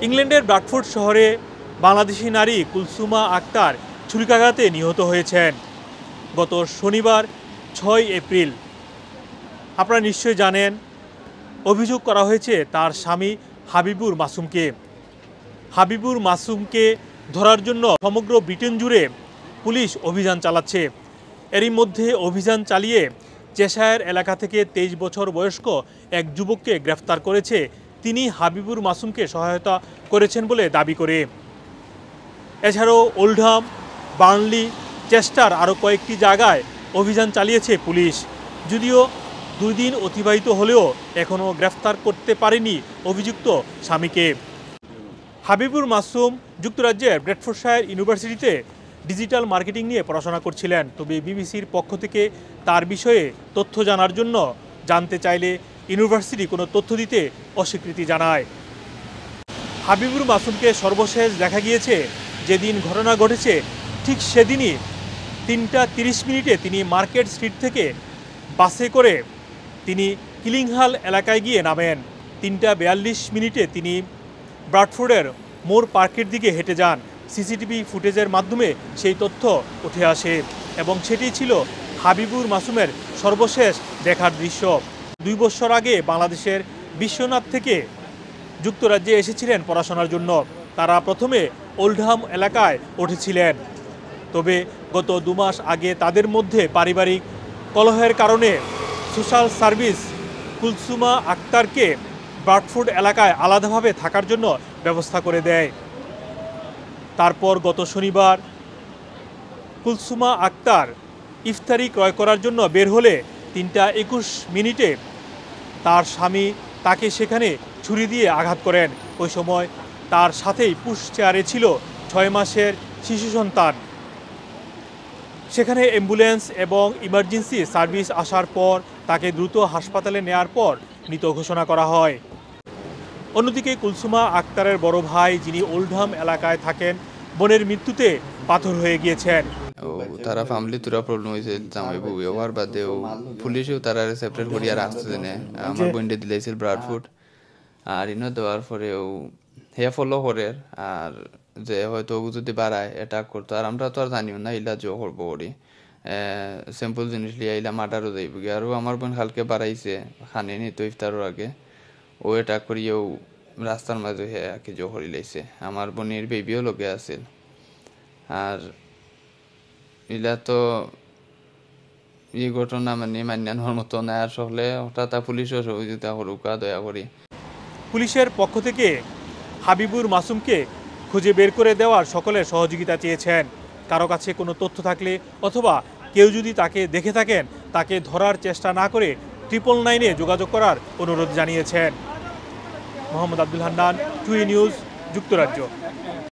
ইংল্যান্ডের ব্রাডফোর্ড শহরে বাংলাদেশি নারী কুলসুমা আক্তার ছুরিকাঘাতে নিহত হয়েছেন গত শনিবার ৬ এপ্রিল। আপনারা নিশ্চয়ই জানেন, অভিযোগ করা হয়েছে তার স্বামী হাবিবুর মাসুমকে। হাবিবুর মাসুমকে ধরার জন্য সমগ্র ব্রিটেন জুড়ে পুলিশ অভিযান চালাচ্ছে। এরই মধ্যে অভিযান চালিয়ে চেশায়ার এলাকা থেকে ২৩ বছর বয়স্ক এক যুবককে গ্রেফতার করেছে। তিনি হাবিবুর মাসুমকে সহায়তা করেছেন বলে দাবি করে। এছাড়াও ওল্ডহাম, বার্নলি, চেস্টার আরও কয়েকটি জায়গায় অভিযান চালিয়েছে পুলিশ। যদিও ২ দিন অতিবাহিত হলেও এখনও গ্রেফতার করতে পারেনি অভিযুক্ত স্বামীকে। হাবিবুর মাসুম যুক্তরাজ্যের ব্রেডফোর্ডশায়ার ইউনিভার্সিটিতে ডিজিটাল মার্কেটিং নিয়ে পড়াশোনা করছিলেন। তবে বিবিসির পক্ষ থেকে তার বিষয়ে তথ্য জানার জন্য জানতে চাইলে ইউনিভার্সিটি কোনো তথ্য দিতে অস্বীকৃতি জানায়। হাবিবুর মাসুমকে সর্বশেষ দেখা গিয়েছে যেদিন ঘটনা ঘটেছে ঠিক সেদিনই ৩টা ৩০ মিনিটে তিনি মার্কেট স্ট্রিট থেকে বাসে করে তিনি কিলিংহাল এলাকায় গিয়ে নামেন। ৩টা ৪২ মিনিটে তিনি ব্রাডফোর্ডের মোর পার্কের দিকে হেঁটে যান। সিসিটিভি ফুটেজের মাধ্যমে সেই তথ্য উঠে আসে এবং সেটি ছিল হাবিবুর মাসুমের সর্বশেষ দেখার দৃশ্য। ২ বছর আগে বাংলাদেশের বিশ্বনাথ থেকে যুক্তরাজ্যে এসেছিলেন পড়াশোনার জন্য। তারা প্রথমে ওল্ডহাম এলাকায় উঠেছিলেন। তবে গত ২ মাস আগে তাদের মধ্যে পারিবারিক কলহের কারণে সোশ্যাল সার্ভিস কুলসুমা আক্তারকে ব্রাডফোর্ড এলাকায় আলাদাভাবে থাকার জন্য ব্যবস্থা করে দেয়। তারপর গত শনিবার কুলসুমা আক্তার ইফতারি ক্রয় করার জন্য বের হলে ৩টা ২১ মিনিটে তার স্বামী তাকে সেখানে ছুরি দিয়ে আঘাত করেন। ওই সময় তার সাথেই পুশ চেয়ারে ছিল ৬ মাসের শিশু সন্তান। সেখানে অ্যাম্বুলেন্স এবং ইমার্জেন্সি সার্ভিস আসার পর তাকে দ্রুত হাসপাতালে নেয়ার পর মৃত ঘোষণা করা হয়। অন্যদিকে কুলসুমা আক্তারের বড় ভাই, যিনি ওল্ডহাম এলাকায় থাকেন, বোনের মৃত্যুতে পাথর হয়ে গিয়েছেন। তারা ফ্যামিলি তোরা প্রবলেম হয়েছে জামাই বউ হওয়ার বাদেও পুলিশেও তারা সেপারেট করিয়া রাখছে জেনে আমার বইন্ডে দিলাইছিল ব্রাডফোর্ড আর ইনো দেওয়ার পরেও হে ফলো করে আর যে হয়তো যদি বাড়ায় অ্যাটাক করতো আর আমরা তো আর জানিও না ইলা জো করবো করি সিম্পল জিনিস লিয়া ইলা মার্ডারও যাইব আরও আমার বোন হালকে বাড়াইছে খানে নিত ইফতারের আগে ও অ্যাটাক করিয়েও রাস্তার মাঝে হে আগে জো করি লাইছে। আমার বোনের বেবিও লগে আছিল আর ইলা তো এই ঘটনা মানে মান্যানোর মতো না আর সকলে হঠাৎ পুলিশও সহযোগিতা করুকা দয়া করি। পুলিশের পক্ষ থেকে হাবিবুর মাসুমকে খুঁজে বের করে দেওয়ার সকলের সহযোগিতা চেয়েছেন। কারো কাছে কোনো তথ্য থাকলে অথবা কেউ যদি তাকে দেখে থাকেন তাকে ধরার চেষ্টা না করে 999-এ যোগাযোগ করার অনুরোধ জানিয়েছেন। মোহাম্মদ আব্দুল হান্নান, টুই নিউজ, যুক্তরাজ্য।